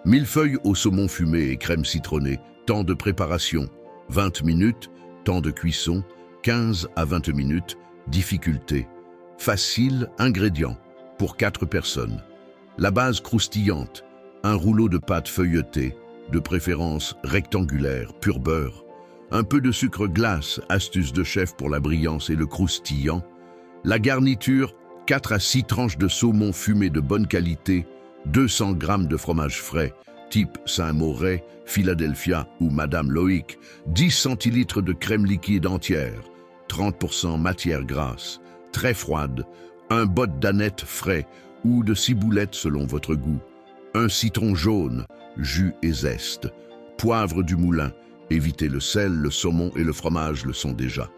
Millefeuille au saumon fumé et crème citronnée. Temps de préparation, 20 minutes. Temps de cuisson, 15 à 20 minutes. Difficulté, facile. Ingrédients, pour 4 personnes. La base croustillante, un rouleau de pâte feuilletée, de préférence rectangulaire, pur beurre. Un peu de sucre glace, astuce de chef pour la brillance et le croustillant. La garniture, 4 à 6 tranches de saumon fumé de bonne qualité, 200 g de fromage frais, type Saint-Moré, Philadelphia ou Madame Loïc, 10 centilitres de crème liquide entière, 30% matière grasse, très froide, un bot d'aneth frais ou de ciboulette selon votre goût, un citron jaune, jus et zeste, poivre du moulin, évitez le sel, le saumon et le fromage le sont déjà.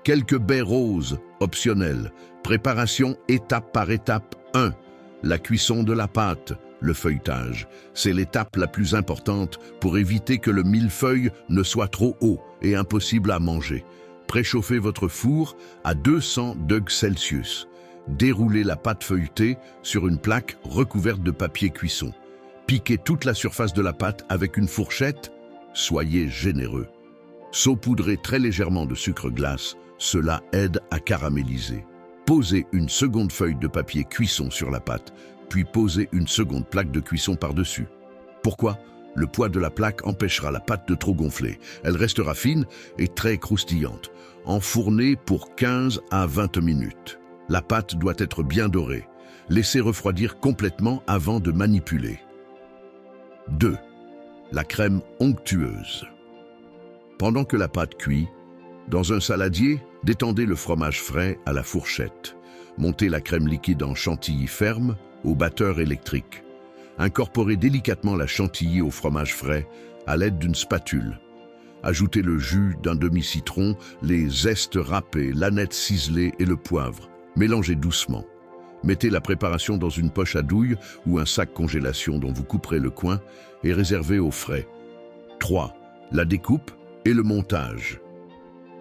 Quelques baies roses, optionnelles. Préparation étape par étape. 1. La cuisson de la pâte, le feuilletage. C'est l'étape la plus importante pour éviter que le millefeuille ne soit trop haut et impossible à manger. Préchauffez votre four à 200 degrés Celsius. Déroulez la pâte feuilletée sur une plaque recouverte de papier cuisson. Piquez toute la surface de la pâte avec une fourchette. Soyez généreux. Saupoudrez très légèrement de sucre glace. Cela aide à caraméliser. Posez une seconde feuille de papier cuisson sur la pâte, puis posez une seconde plaque de cuisson par-dessus. Pourquoi? Le poids de la plaque empêchera la pâte de trop gonfler. Elle restera fine et très croustillante. Enfournez pour 15 à 20 minutes. La pâte doit être bien dorée. Laissez refroidir complètement avant de manipuler. 2. La crème onctueuse. Pendant que la pâte cuit, dans un saladier, détendez le fromage frais à la fourchette. Montez la crème liquide en chantilly ferme au batteur électrique. Incorporez délicatement la chantilly au fromage frais à l'aide d'une spatule. Ajoutez le jus d'un demi-citron, les zestes râpés, l'aneth ciselée et le poivre. Mélangez doucement. Mettez la préparation dans une poche à douille ou un sac congélation dont vous couperez le coin et réservez au frais. 3. La découpe et le montage.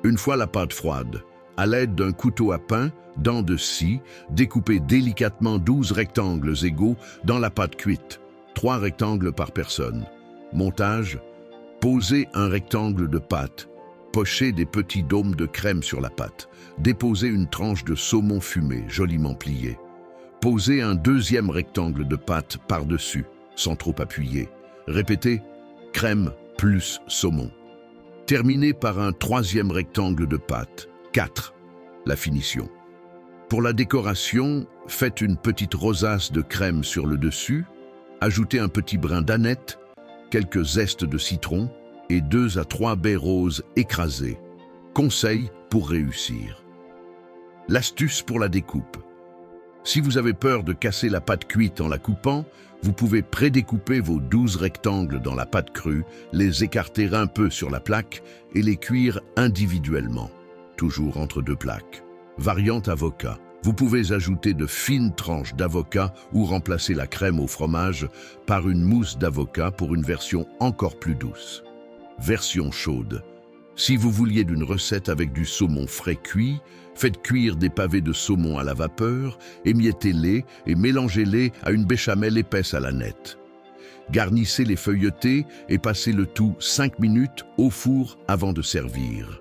Une fois la pâte froide, à l'aide d'un couteau à pain, dents de scie, découpez délicatement 12 rectangles égaux dans la pâte cuite, 3 rectangles par personne. Montage, posez un rectangle de pâte, pochez des petits dômes de crème sur la pâte, déposez une tranche de saumon fumé joliment plié. Posez un deuxième rectangle de pâte par-dessus, sans trop appuyer. Répétez, crème plus saumon. Terminez par un troisième rectangle de pâte. 4. La finition. Pour la décoration, faites une petite rosace de crème sur le dessus, ajoutez un petit brin d'aneth, quelques zestes de citron et 2 à 3 baies roses écrasées. Conseil pour réussir. L'astuce pour la découpe. Si vous avez peur de casser la pâte cuite en la coupant, vous pouvez prédécouper vos 12 rectangles dans la pâte crue, les écarter un peu sur la plaque et les cuire individuellement, toujours entre 2 plaques. Variante avocat. Vous pouvez ajouter de fines tranches d'avocat ou remplacer la crème au fromage par une mousse d'avocat pour une version encore plus douce. Version chaude. Si vous vouliez d'une recette avec du saumon frais cuit, faites cuire des pavés de saumon à la vapeur, émiettez-les et mélangez-les à une béchamel épaisse à l'aneth. Garnissez les feuilletés et passez le tout 5 minutes au four avant de servir.